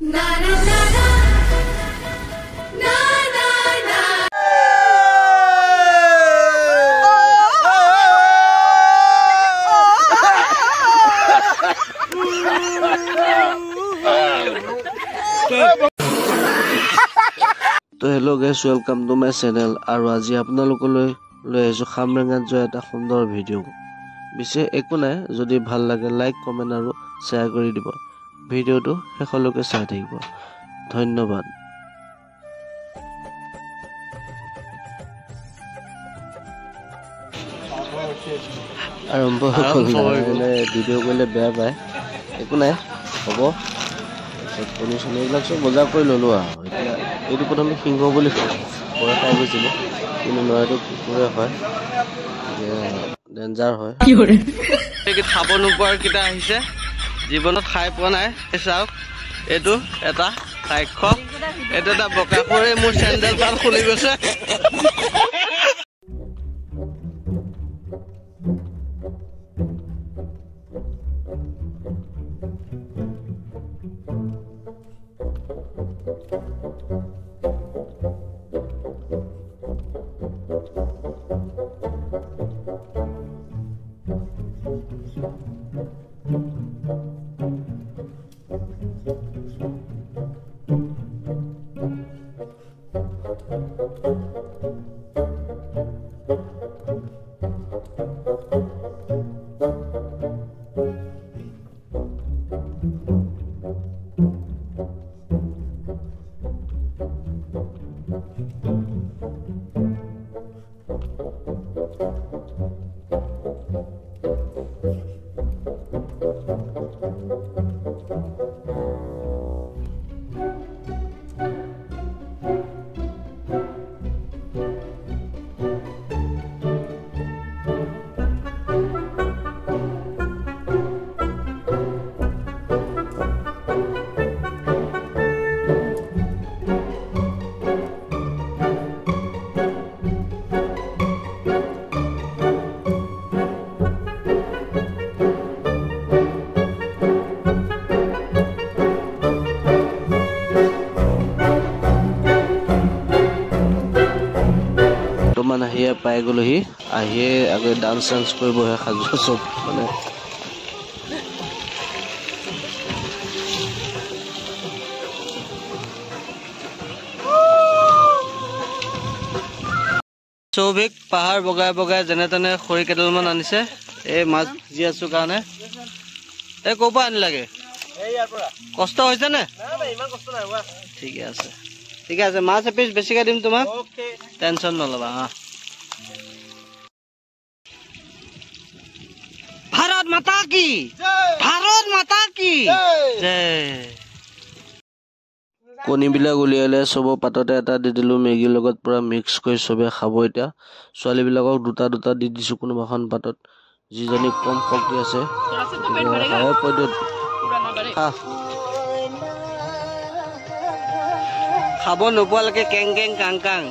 তো hello' guys, welcome to my channel. আৰু আজি আপোনালোকলৈ লৈ আহিছোঁ খামৰেঙাত যোৱা এটা সুন্দৰ ভিডিঅ'। বিশেষ একো নাই, যদি ভাল লাগে লাইক কমেণ্ট আৰু শ্বেয়াৰ কৰি দিব। ভিডিঅ'টো শেষলৈকে চাই থাকিব। ধন্যবাদ। আৰম্ভ ভিডিঅ' কৰিলে বেয়া পায়, একো নাই, হ'ব। কণী চণী এইবিলাক চব বজাৰ কৰি ল'লোঁ আৰু এতিয়া এইটো প্ৰথমে সিংহ বুলি ভয় খাই গৈছিলোঁ, কিন্তু ল'ৰাটো কুকুৰে হয়, ডেঞ্জাৰ হয়। খাব নোপোৱাৰ কেইটা আহিছে, জীৱনত খাই পোৱা নাই। চাওক, এইটো এটা সাক্ষ্য, এইটো এটা বকাসুৰে মোৰ চেণ্ডেল পাল খুলি গৈছে। বৰ্তমান আহিয়ে পাই গ'লোহি, আহিয়ে আগতে ডান্স চান্স কৰিবহে সাজু চব মানে। চৌভিক পাহাৰ বগাই বগাই যেনে তেনে খৰি কেইডালমান আনিছে, এই মাছ ভাজি আছো কাৰণে। এই ক'ৰ পৰা আনিলাগে? কষ্ট হৈছে নে? ঠিকে আছে, ঠিকে আছে, মাছ এপিচ বেছিকে দিম তোমাক, টেনশ্যন নল'বা। ভাৰত মাতা কি, ভাৰত মাতা কি। কণীবিলাক উলিয়ালে চবৰ পাততে এটা দি দিলোঁ, মেগীৰ লগত পূৰা মিক্স কৰি চবে খাব। এতিয়া ছোৱালীবিলাকক দুটা দুটা দি দিছোঁ কোনোবাখন পাতত, যিজনী কম শক্তি আছে খাব নোপোৱালৈকে কেং কেং কাং কাং।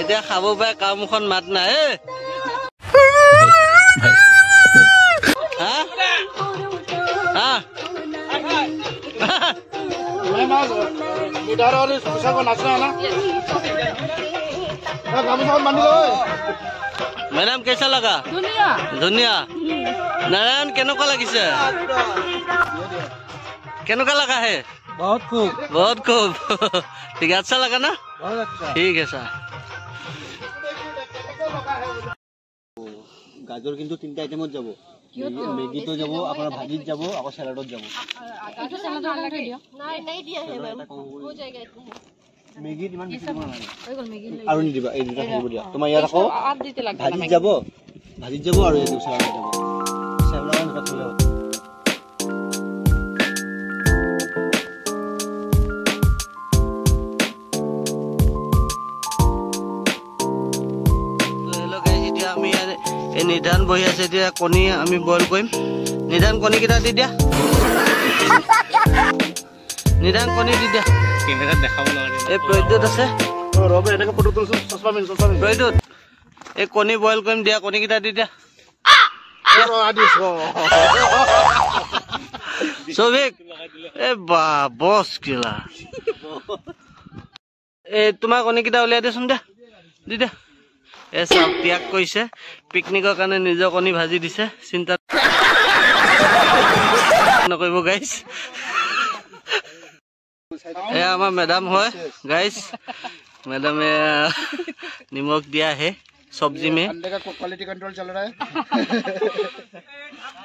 এতিয়া খাব পাই কাৰ মুখত মাত নাই। মেডাম কেঁচা লগা? ধুনীয়া। নাৰায়ণ কেনেকুৱা লাগিছে? কেনেকুৱা লগা হে? বহুত খুব, বহুত খুব। ঠিক আছে, লগা না? ঠিক আছে। গাজর কিন্তু তিনটা আইটেমত যাব, মেগিতো যাব, আপনার ভাজিত যাব, আকৌ স্যালাডত যাব। মেগি ইমান বেছি দিব নালাগে আৰু নিদিবা, এই দুটা থাকিব দিয়া। তোমাৰ ইয়াত আকৌ ভাজিত যাব আৰু এই স্যালাডত যাব। স্যালাড দুটা থলে হ'ব। নিধান বহি আছে, এতিয়া কণী আমি বইল কৰিম। নিধান কণী কেইটা দি দিয়া, নিধান কণী দি দিয়া। এই প্ৰদ্যুৎ আছে, প্ৰদ্যুৎ এই কণী বইল কৰিম দিয়া, কণী কেইটা দি দিয়া। সৌভিক এ বা বস কিলা এ তোমাৰ কণীকেইটা উলিয়াই দেচোন দে দি দে এ চাওক ত্যাগ কৰিছে পিকনিকৰ কাৰণে নিজৰ কণী ভাজি দিছে চিন্তা নকৰিব গাইছ এ আমাৰ মেডাম হয় গাইছ মেডামে নিমখ দিয়া है सब्जी में अंडे का क्वालिटी कंट्रोल चल रहा है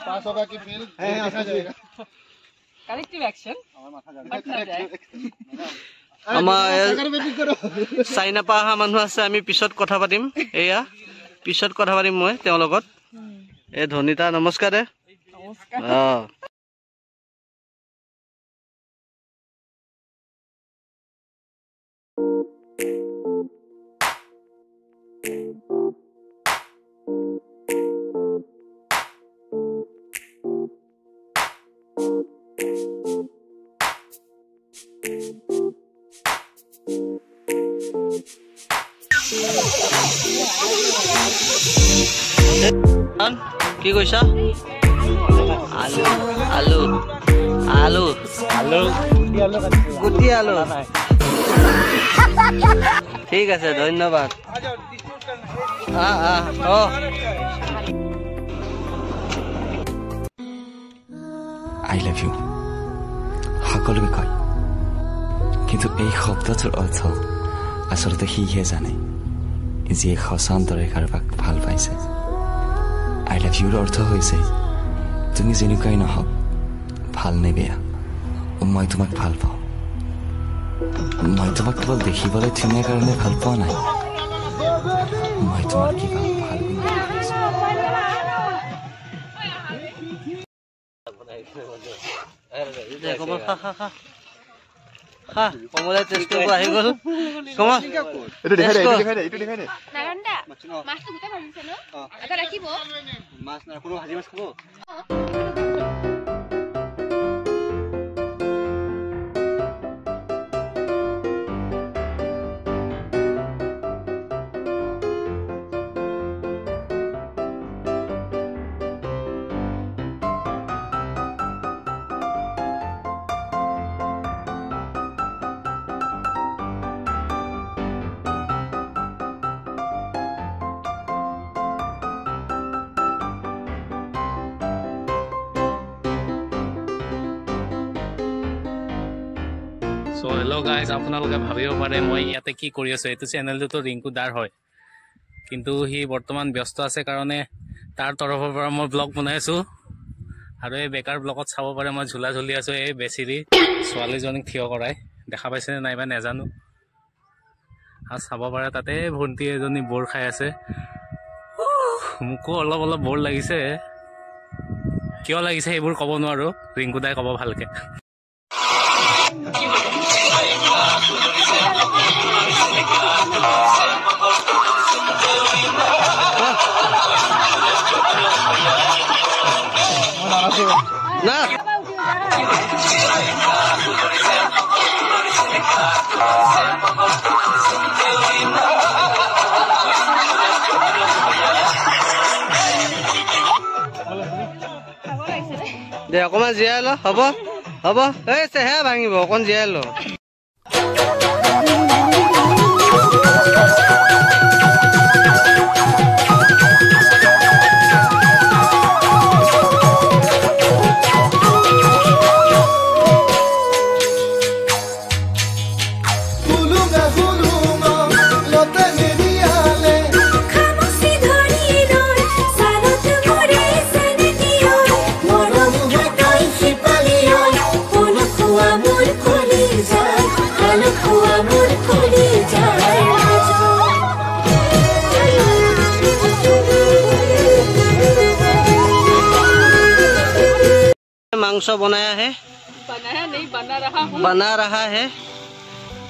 पास होगा कि फेल देखा जाएगा करेक्टिव एक्शन আমাৰ চাইনা পা অহা মানুহ আছে আমি পিছত কথা পাতিম এয়া পিছত কথা পাতিম মই তেওঁৰ লগত এ ধনিতা নমস্কাৰ দে নমস্কাৰ কি কৈছা আলু আলু আলু আলু গুটি আলু ঠিক আছে ধন্যবাদ I love you সকলোকে কয় কিন্তু এই শব্দটোৰ অৰ্থ আচলতে সিহে জানে যিয়ে সঁচান্তৰে কাৰোবাক ভাল পাইছে I love you অৰ্থ হৈছে তুমি যেনেকুৱাই নহওক ভাল নে বেয়া মই তোমাক ভাল পাওঁ মই তোমাক কেৱল দেখিবলৈ ধুনীয়া কাৰণে ভাল পোৱা নাই মই তোমাৰ কিবা ভাল গুণ কমলা টেষ্ট কৰিব আহি গ'ল কমল itu dekhai deh নাৰান্দা মাছটো গোটা ভাজিছে ন এটা ৰাখিব মাছ না কোনো ভাজি মাছ খাব So hello guys, আপোনালোকে ভাবিব পাৰে মই ইয়াতে কি কৰি আছো এইটো চেনেলটো ৰিংকু দাৰ হয় কিন্তু হি বৰ্তমান ব্যস্ত আছে কাৰণে তাৰ তৰফৰ পৰা মই ব্লগ বনাই আছো আৰু এই বেকাৰ ব্লগত চাব পাৰে মই ঝুলা ঝুলি আছো এই বেচিৰি ছোৱালীজনীক থিয় কৰাই দেখা পাইছে নাইবা নেজানো আৰু চাব পাৰে তাতে ভণ্টি এজনী বৰ খাই আছে মোকো অলপ অলপ বৰ লাগিছে কিয় লাগিছে এইবোৰ ক'ব নোৱাৰো ৰিংকু দাই ক'ব ভালকে না দে অকণমান জীয়াই ল হ'ব হ'ব এই চেহে ভাঙিব অকণ জীয়াই ল मांस बनाया है बनाया नहीं बना रहा हूँ बना रहा है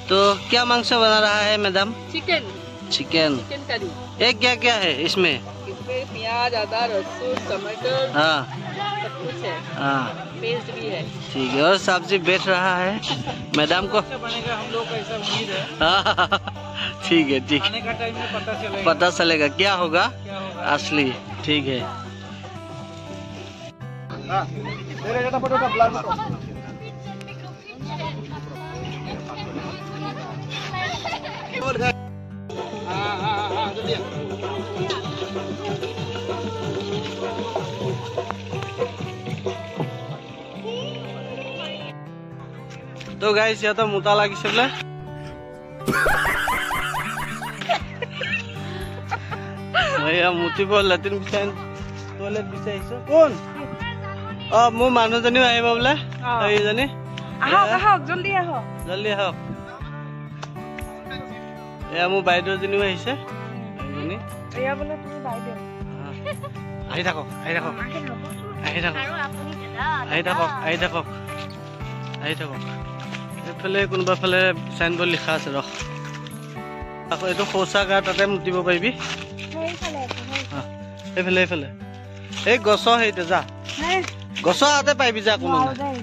तो क्या मांस बना रहा है madam chicken chicken chicken curry ये क्या क्या है इसमें इसमें प्याज अदरक लहसुन टमाटर हाँ सब कुछ है हाँ पेस्ट भी है ठीक है और सब्जी बैठ रहा है मैडम को बनेगा हम लोग ऐसा उम्मीद है ठीक है ठीक आने का टाइम में पता चलेगा क्या होगा असली ठीक है তো গাইস ইয়াতে মোটা লাগিছে বোলে এয়া মুতিব লেট্ৰিন বিচাৰি টয়লেট বিচাৰিছো কোন মোৰ মানুহজনীও আহিব বোলে এইজনী আহক জলদি আহক এয়া মোৰ বাইদেউজনীও আহিছে এইজনী এয়া বোলে তুমি বাইদেউ আহি থাকক এইফালে কোনোবা ফালে চাইনবোৰ্ড লিখা আছে ৰখ আকৌ এইটো শৌচাগাৰ তাতে মুতিব পাৰিবি এইফালে এই গছৰ হেৰিতে যা গছৰ হাতে পাৰিবি যা কোনো নাই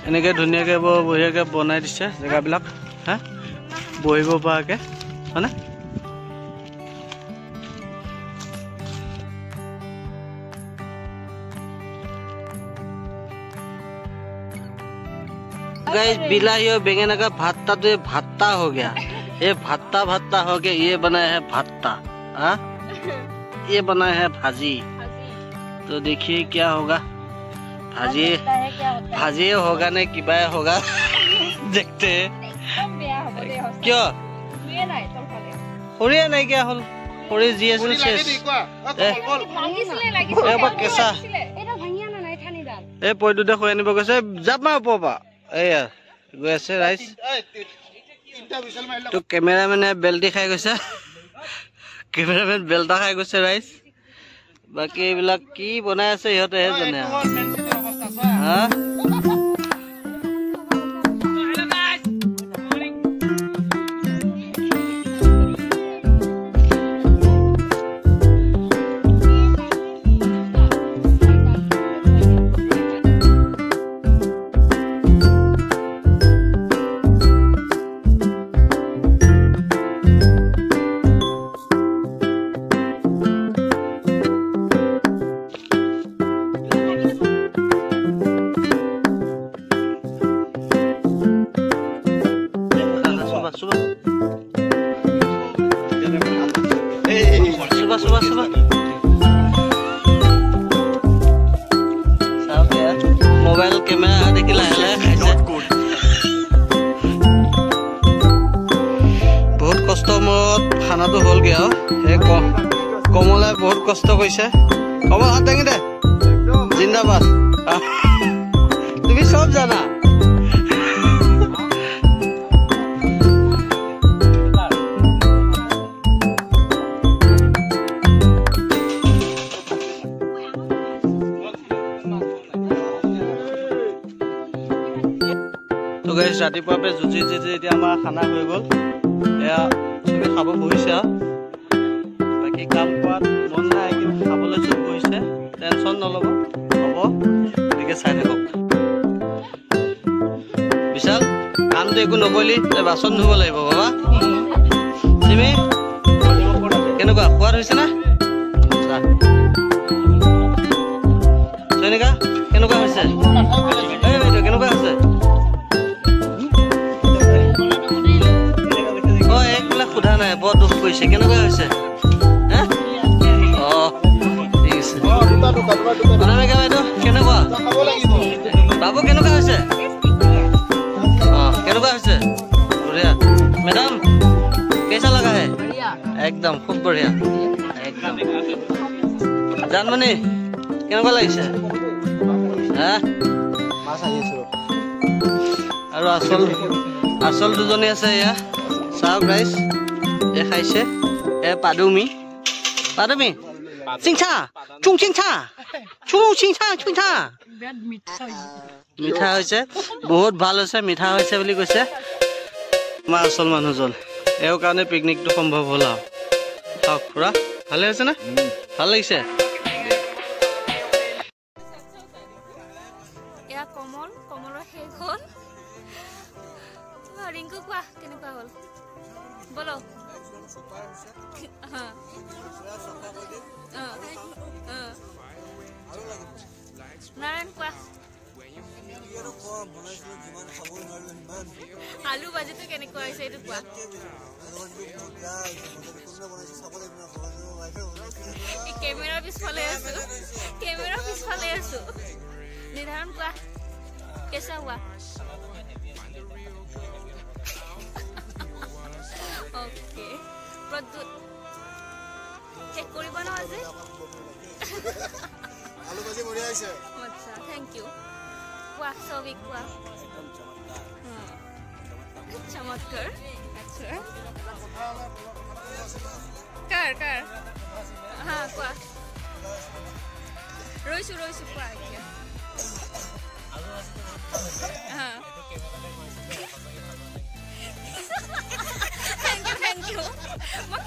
এনেকে ধুনীয়াকে বঢ়িয়াকে বনাই দিছে জেগাবিলাক হা বহিব পৰাকে হয়নে गाइस बिलाही और बैंगन का भत्ता तो ये भत्ता हो गया ये भत्ता हो गया ये बनाया है भत्ता हाँ ये बनाया है भाजी तो देखिए क्या होगा भाजी होगा नहीं कि बाय होगा देखते हैं क्यों खरिया नहीं क्या हल खरी जी আছে শেষ কেঁচা এই পইটো দেখো আনিব গৈছে যাব মা ওপৰপা এয়া গৈ আছে ৰাইজ তো কেমেৰামেনে বেল্টি খাই গৈছে কেমেৰামেন বেল্টা খাই গৈছে ৰাইজ বাকি এইবিলাক কি বনাই আছে ইহঁতেহে জানে হা मोबाइल कैमरा देखी लाहे बहुत कष्ट मूरत खाना तो हल गया कमला बहुत कष्ट कैसे कमल हाथ दांगी दे जिंदाबाद तुम सब जाना तो गाइस रातिपुৱা पे जुজি এতিয়া আমাৰ খানা হৈ গ'ল এয়া সবে খাব বহিছে বাকি কাম কৰাত মন নাই কিন্তু খাবলৈ চব বহিছে টেনচন নলব হ'ব এদিকে চাই থাকক বিশাল কামটো একো নকৰিলি বাচন ধুব লাগিব বাবা তুমি কেনেকুৱা খোৱাৰ হৈছে না সৈনিকা কেনেকুৱা হৈছে এই বাইদেউ কেনেকুৱা হৈছে সোধা নাই বৰ দুখ কৰিছে কেনেকুৱা হৈছে কেনেকুৱা বাবু কেনেকুৱা হৈছে কেনেকুৱা হৈছে বঢ়িয়া মেডাম কেইচা লগা হে একদম খুব বঢ়িয়া একদম জানমণি কেনেকুৱা লাগিছে আৰু আচল দুজনী আছে এয়া চাওক গাইস এ খাইছে এ পাদুমি চিংচা চুং চিংচা চুংচা মিঠা হৈছে বহুত ভাল হৈছে মিঠা হৈছে বুলি কৈছে আমাৰ আচল মানুহজন এও কাৰণে পিকনিকটো সম্ভৱ হ'ল আৰু খাওক খুৰা ভালে হৈছে না ভাল লাগিছে ৰিংকু কোৱা কেনেকুৱা হ'ল বলো নাৰায়ণ কোৱা আলু ভাজিটো কেনেকুৱা হৈছে এইটো কোৱা কেমেৰা পিছফালে আছো নিৰ্ধাৰণ কোৱা কেঁচা হোৱা অ'কে প্ৰদ্যুৎ শেষ কৰিব ন আজি আলু ভাজি বঢ়িয়া হৈছে আচ্ছা থেংক ইউ কোৱা সবিক কোৱা চমৎকাৰ আচ্ছা কাৰ হা কোৱা ৰৈছো কোৱা এতিয়া হা থেংক ইউ মই